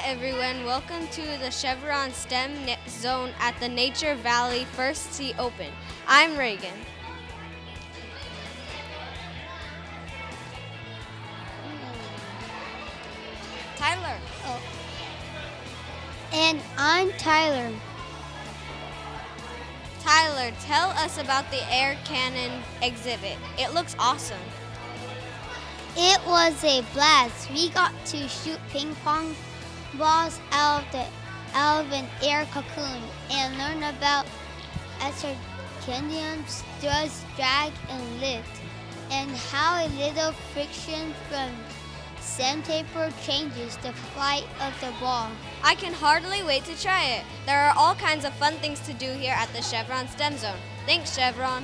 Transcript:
everyone, welcome to the Chevron STEM Zone at the Nature Valley First Sea Open. I'm Reagan. Tyler. Oh. And I'm Tyler. Tyler, tell us about the air cannon exhibit. It looks awesome. It was a blast. We got to shoot ping pong balls out of an air cocoon and learn about astrocandiums, thrust, drag, and lift, and how a little friction from sandpaper changes the flight of the ball. I can hardly wait to try it. There are all kinds of fun things to do here at the Chevron STEM Zone. Thanks, Chevron.